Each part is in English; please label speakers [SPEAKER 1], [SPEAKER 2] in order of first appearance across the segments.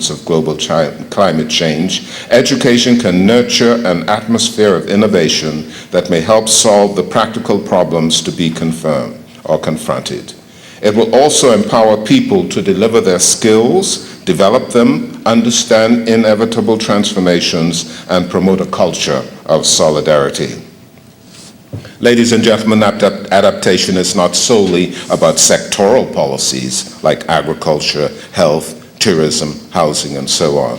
[SPEAKER 1] consequences of global climate change, education can nurture an atmosphere of innovation that may help solve the practical problems to be confronted. It will also empower people to deliver their skills, develop them, understand inevitable transformations, and promote a culture of solidarity. Ladies and gentlemen, adaptation is not solely about sectoral policies like agriculture, health, tourism, housing, and so on.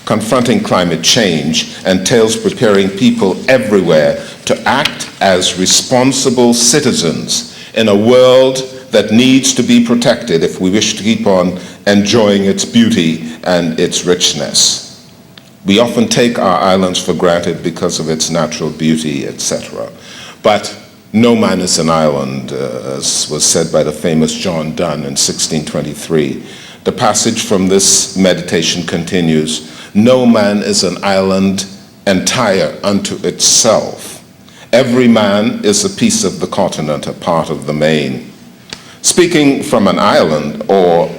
[SPEAKER 1] Confronting climate change entails preparing people everywhere to act as responsible citizens in a world that needs to be protected if we wish to keep on enjoying its beauty and its richness. We often take our islands for granted because of its natural beauty, etc. But no man is an island, as was said by the famous John Donne in 1623. The passage from this meditation continues, "No man is an island entire unto itself. Every man is a piece of the continent, a part of the main." Speaking from an island or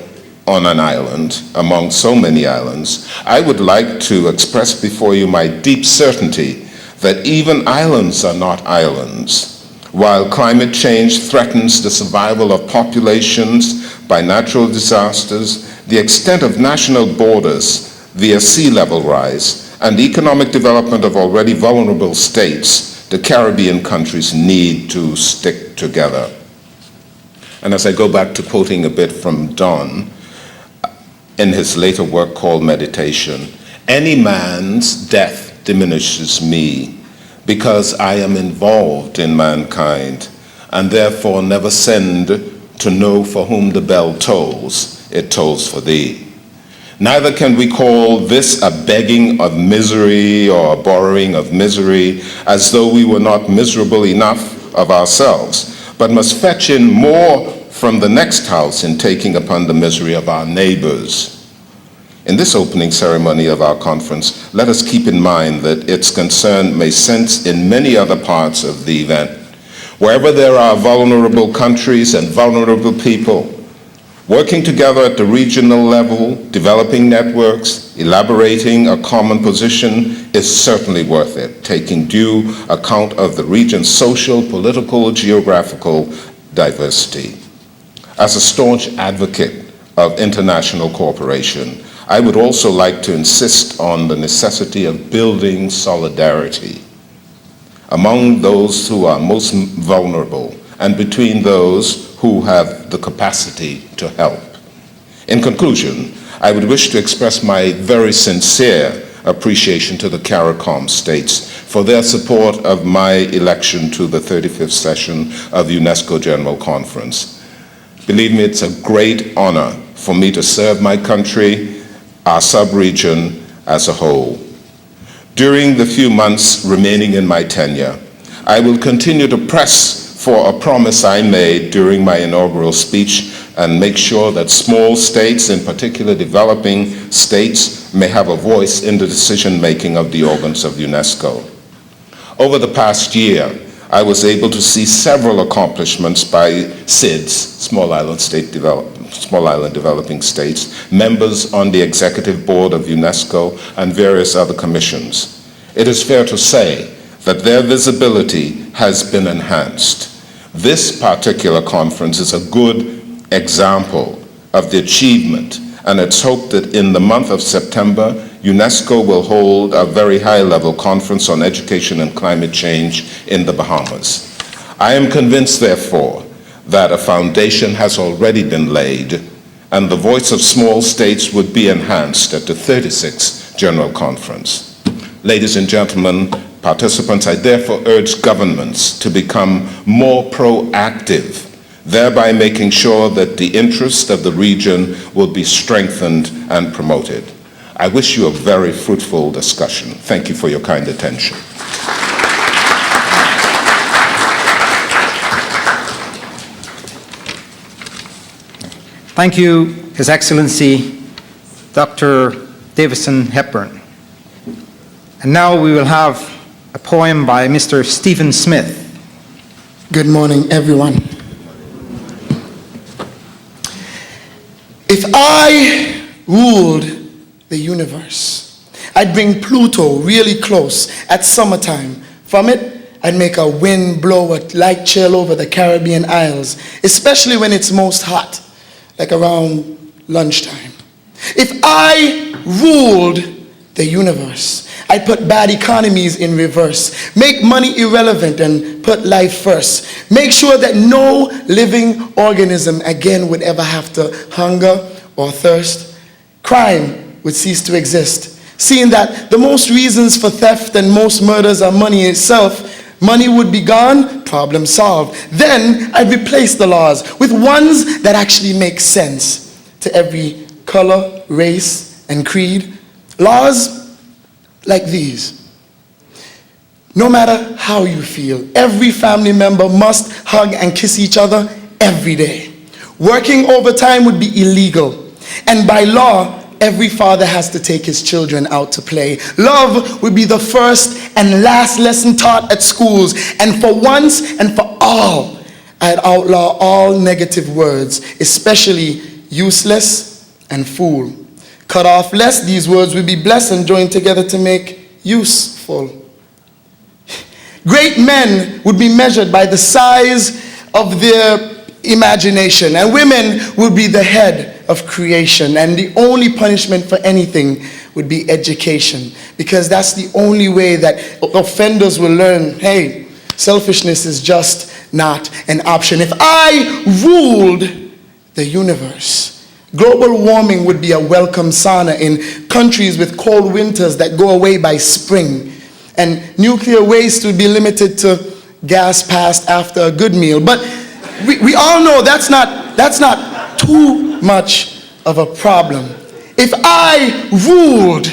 [SPEAKER 1] on an island among so many islands, I would like to express before you my deep certainty that even islands are not islands. While climate change threatens the survival of populations by natural disasters, the extent of national borders via sea level rise and the economic development of already vulnerable states, the Caribbean countries need to stick together. And as I go back to quoting a bit from Donne, in his later work called Meditation, "Any man's death diminishes me, because I am involved in mankind, and therefore never send to know for whom the bell tolls, it tolls for thee. Neither can we call this a begging of misery or a borrowing of misery, as though we were not miserable enough of ourselves, but must fetch in more from the next house in taking upon the misery of our neighbors." In this opening ceremony of our conference, let us keep in mind that its concern may sense in many other parts of the event. Wherever there are vulnerable countries and vulnerable people, working together at the regional level, developing networks, elaborating a common position is certainly worth it, taking due account of the region's social, political, geographical diversity. As a staunch advocate of international cooperation, I would also like to insist on the necessity of building solidarity among those who are most vulnerable and between those who have the capacity to help. In conclusion, I would wish to express my very sincere appreciation to the CARICOM states for their support of my election to the 35th session of UNESCO General Conference. Believe me, it's a great honor for me to serve my country, our sub-region as a whole. During the few months remaining in my tenure, I will continue to press for a promise I made during my inaugural speech and make sure that small states, in particular developing states, may have a voice in the decision-making of the organs of UNESCO. Over the past year, I was able to see several accomplishments by SIDS, Small Island Developing States, members on the executive board of UNESCO and various other commissions. It is fair to say that their visibility has been enhanced. This particular conference is a good example of the achievement, and it's hoped that in the month of September, UNESCO will hold a very high-level conference on education and climate change in the Bahamas. I am convinced, therefore, that a foundation has already been laid, and the voice of small states would be enhanced at the 36th General Conference. Ladies and gentlemen, participants, I therefore urge governments to become more proactive, thereby making sure that the interest of the region will be strengthened and promoted. I wish you a very fruitful discussion. Thank you for your kind attention.
[SPEAKER 2] Thank you, His Excellency, Dr. Davison Hepburn. And now we will have a poem by Mr. Stephen Smith.
[SPEAKER 3] Good morning, everyone. If I ruled the universe. I'd bring Pluto really close at summertime. From it, I'd make a wind blow a light chill over the Caribbean Isles, especially when it's most hot, like around lunchtime. If I ruled the universe, I'd put bad economies in reverse, make money irrelevant and put life first, make sure that no living organism again would ever have to hunger or thirst. Crime would cease to exist, seeing that the most reasons for theft and most murders are money itself. Money would be gone, problem solved. Then I'd replace the laws with ones that actually make sense to every color, race, and creed. Laws like these. No matter how you feel, every family member must hug and kiss each other every day. Working overtime would be illegal. And by law, every father has to take his children out to play. Love would be the first and last lesson taught at schools. And for once and for all, I'd outlaw all negative words, especially useless and fool. Cut off lest these words would be blessed and joined together to make useful. Great men would be measured by the size of their imagination, and women would be the head of creation, and the only punishment for anything would be education, because that's the only way that offenders will learn, hey, selfishness is just not an option. If I ruled the universe, global warming would be a welcome sauna in countries with cold winters that go away by spring. And nuclear waste would be limited to gas passed after a good meal. But we all know that's not too much of a problem. If I ruled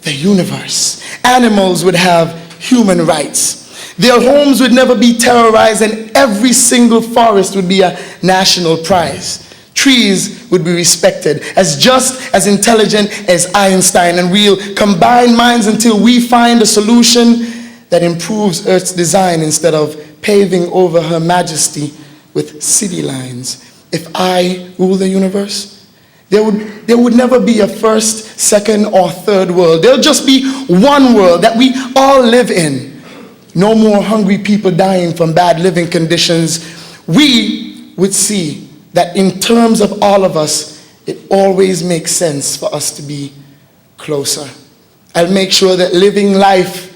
[SPEAKER 3] the universe, animals would have human rights. Their homes would never be terrorized, and every single forest would be a national prize. Trees would be respected as just as intelligent as Einstein, and we'll combine minds until we find a solution that improves Earth's design instead of paving over Her Majesty with city lines. If I rule the universe, there would never be a first, second, or third world. There'll just be one world that we all live in. No more hungry people dying from bad living conditions. We would see that in terms of all of us, it always makes sense for us to be closer. I'll make sure that living life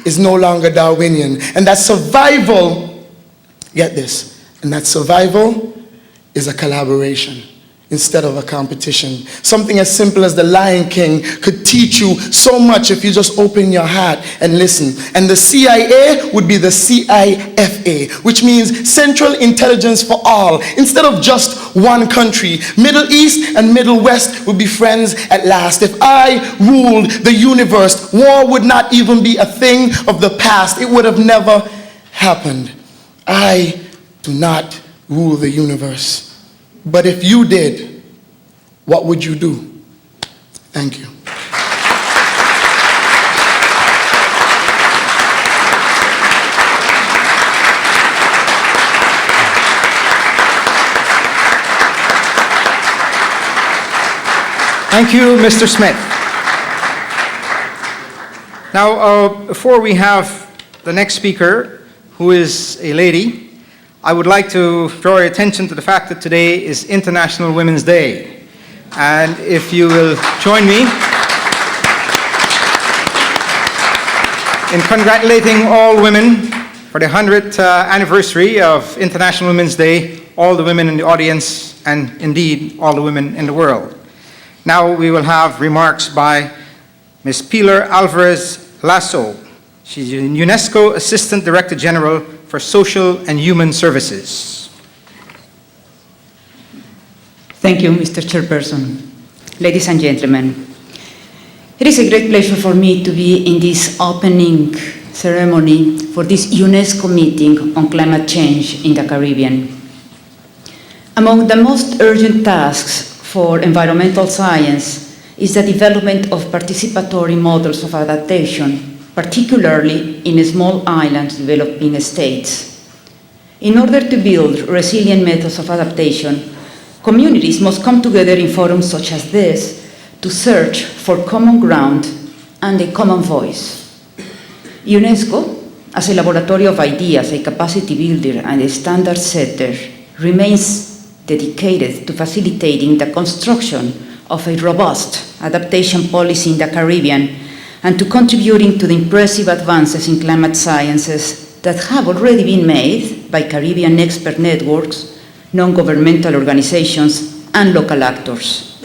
[SPEAKER 3] is no longer Darwinian, and that survival, get this, and that survival is a collaboration instead of a competition. Something as simple as the Lion King could teach you so much if you just open your heart and listen. And the CIA would be the CIFA, which means Central Intelligence for All. Instead of just one country, Middle East and Middle West would be friends at last. If I ruled the universe, war would not even be a thing of the past. It would have never happened. I do not rule the universe. But if you did, what would you do? Thank you.
[SPEAKER 2] Thank you, Mr. Smith. Now, before we have the next speaker, who is a lady, I would like to draw your attention to the fact that today is International Women's Day. And if you will join me in congratulating all women for the 100th anniversary of International Women's Day, all the women in the audience, and indeed all the women in the world. Now we will have remarks by Ms. Pilar Alvarez Lasso. She's a UNESCO Assistant Director General for Social and Human Services.
[SPEAKER 4] Thank you, Mr. Chairperson. Ladies and gentlemen, it is a great pleasure for me to be in this opening ceremony for this UNESCO meeting on climate change in the Caribbean. Among the most urgent tasks for environmental science is the development of participatory models of adaptation, particularly in small island developing states. In order to build resilient methods of adaptation, communities must come together in forums such as this to search for common ground and a common voice. UNESCO, as a laboratory of ideas, a capacity builder, and a standard setter, remains dedicated to facilitating the construction of a robust adaptation policy in the Caribbean and to contributing to the impressive advances in climate sciences that have already been made by Caribbean expert networks, non-governmental organizations, and local actors.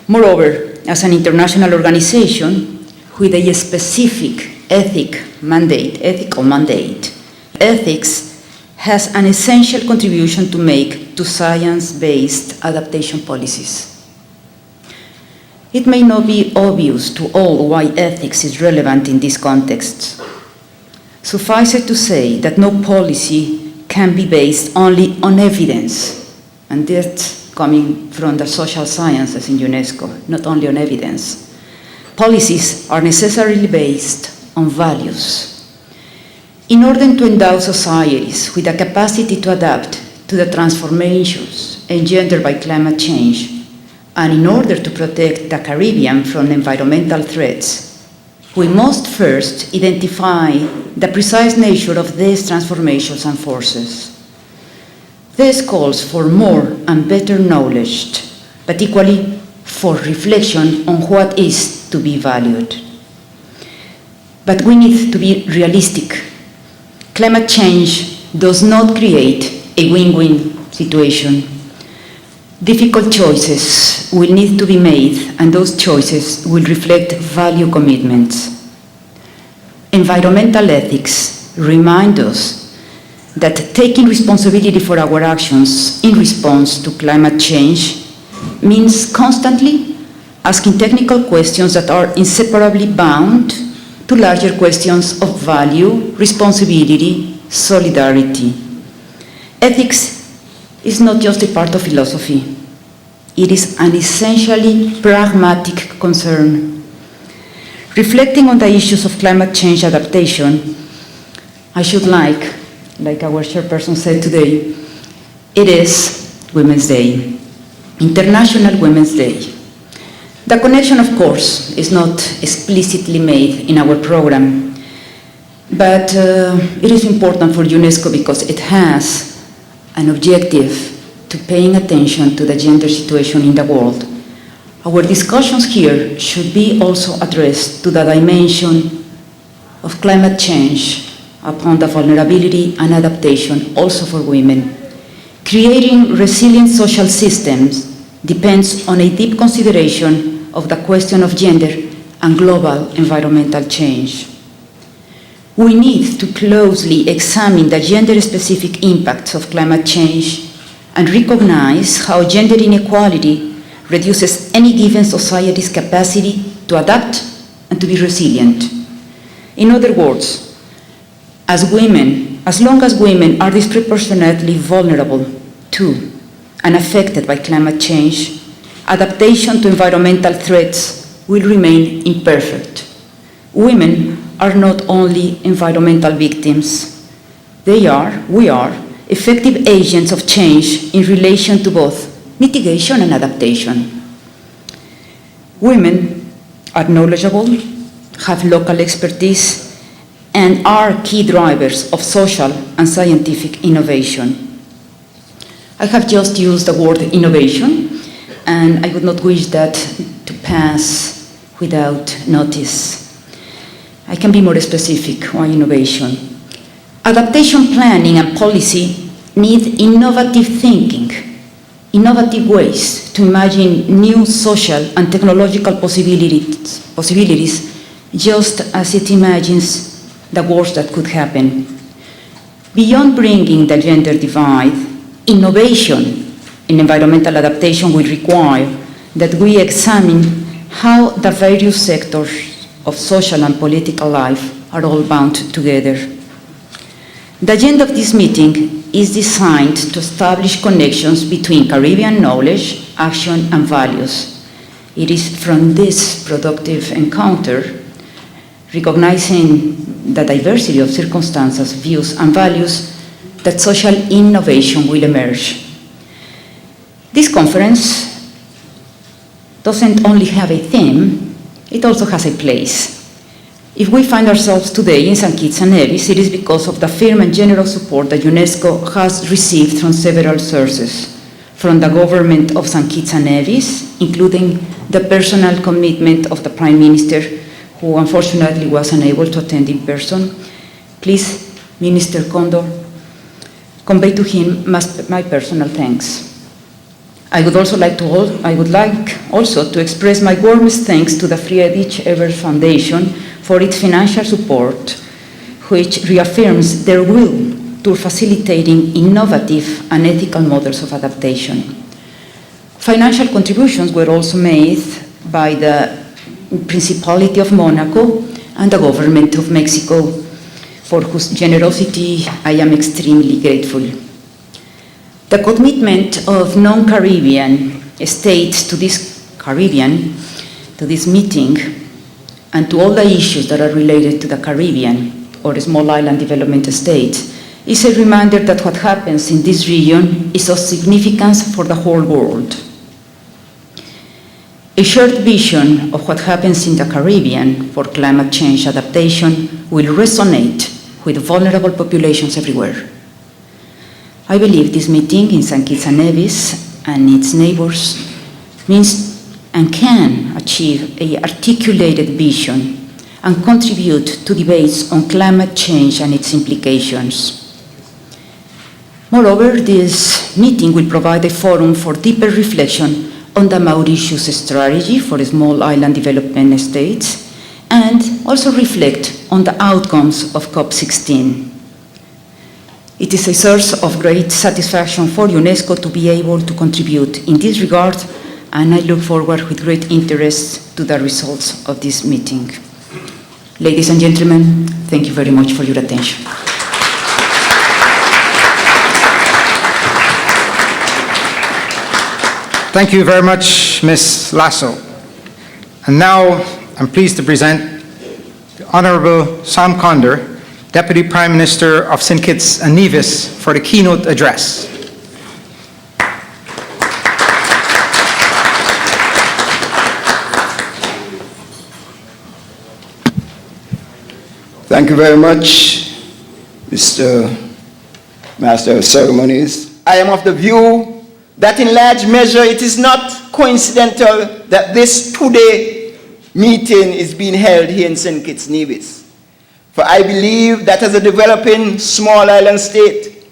[SPEAKER 4] Moreover, as an international organization with a specific ethical mandate, ethics has an essential contribution to make to science-based adaptation policies. It may not be obvious to all why ethics is relevant in this context. Suffice it to say that no policy can be based only on evidence, and that's coming from the social sciences in UNESCO, not only on evidence. Policies are necessarily based on values. In order to endow societies with the capacity to adapt to the transformations engendered by climate change, and in order to protect the Caribbean from environmental threats, we must first identify the precise nature of these transformations and forces. This calls for more and better knowledge, but equally for reflection on what is to be valued. But we need to be realistic. Climate change does not create a win-win situation. Difficult choices will need to be made, and those choices will reflect value commitments. Environmental ethics remind us that taking responsibility for our actions in response to climate change means constantly asking technical questions that are inseparably bound to larger questions of value, responsibility, solidarity. Ethics is not just a part of philosophy. It is an essentially pragmatic concern. Reflecting on the issues of climate change adaptation, I should like our chairperson said today, it is Women's Day, International Women's Day. The connection, of course, is not explicitly made in our program, but it is important for UNESCO because it has an objective to paying attention to the gender situation in the world. Our discussions here should be also addressed to the dimension of climate change upon the vulnerability and adaptation also for women. Creating resilient social systems depends on a deep consideration of the question of gender and global environmental change. We need to closely examine the gender-specific impacts of climate change and recognize how gender inequality reduces any given society's capacity to adapt and to be resilient. In other words, as long as women are disproportionately vulnerable to and affected by climate change, adaptation to environmental threats will remain imperfect. Women are not only environmental victims. We are effective agents of change in relation to both mitigation and adaptation. Women are knowledgeable, have local expertise, and are key drivers of social and scientific innovation. I have just used the word innovation, and I would not wish that to pass without notice. I can be more specific on innovation. Adaptation planning and policy need innovative thinking, innovative ways to imagine new social and technological possibilities, just as it imagines the worst that could happen. Beyond bringing the gender divide, innovation in environmental adaptation will require that we examine how the various sectors of social and political life are all bound together. The agenda of this meeting is designed to establish connections between Caribbean knowledge, action, and values. It is from this productive encounter, recognizing the diversity of circumstances, views, and values, that social innovation will emerge. This conference doesn't only have a theme, it also has a place. If we find ourselves today in St-Kitts-and-Nevis, it is because of the firm and generous support that UNESCO has received from several sources. From the government of St-Kitts-and-Nevis, including the personal commitment of the Prime Minister, who unfortunately was unable to attend in person. Please, Minister Condor, convey to him my personal thanks. I would like also to express my warmest thanks to the Friedrich Ebert Foundation for its financial support, which reaffirms their will to facilitating innovative and ethical models of adaptation. Financial contributions were also made by the Principality of Monaco and the Government of Mexico, for whose generosity I am extremely grateful. The commitment of non-Caribbean states to this meeting, and to all the issues that are related to the Caribbean or small island development states, is a reminder that what happens in this region is of significance for the whole world. A shared vision of what happens in the Caribbean for climate change adaptation will resonate with vulnerable populations everywhere. I believe this meeting in St-Kitts-and-Nevis and its neighbors means and can achieve an articulated vision and contribute to debates on climate change and its implications. Moreover, this meeting will provide a forum for deeper reflection on the Mauritius strategy for small island development states, and also reflect on the outcomes of COP16. It is a source of great satisfaction for UNESCO to be able to contribute in this regard, and I look forward with great interest to the results of this meeting. Ladies and gentlemen, thank you very much for your attention.
[SPEAKER 2] Thank you very much, Ms. Lasso. And now I'm pleased to present the Honorable Sam Condor, Deputy Prime Minister of St. Kitts and Nevis, for the keynote address.
[SPEAKER 5] Thank you very much, Mr. Master of Ceremonies. I am of the view that in large measure it is not coincidental that this two-day meeting is being held here in St. Kitts-and-Nevis. For I believe that as a developing small island state,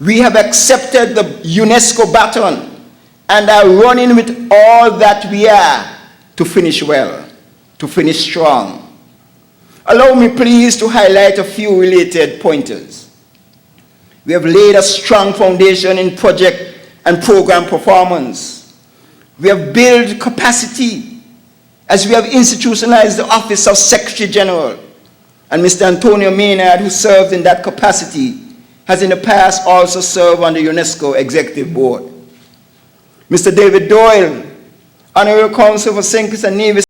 [SPEAKER 5] we have accepted the UNESCO baton and are running with all that we are to finish well, to finish strong. Allow me please to highlight a few related pointers. We have laid a strong foundation in project and program performance. We have built capacity as we have institutionalized the Office of Secretary General, and Mr. Antonio Maynard, who serves in that capacity, has in the past also served on the UNESCO Executive Board. Mr. David Doyle, Honorary Counsel for St. Kitts and Nevis,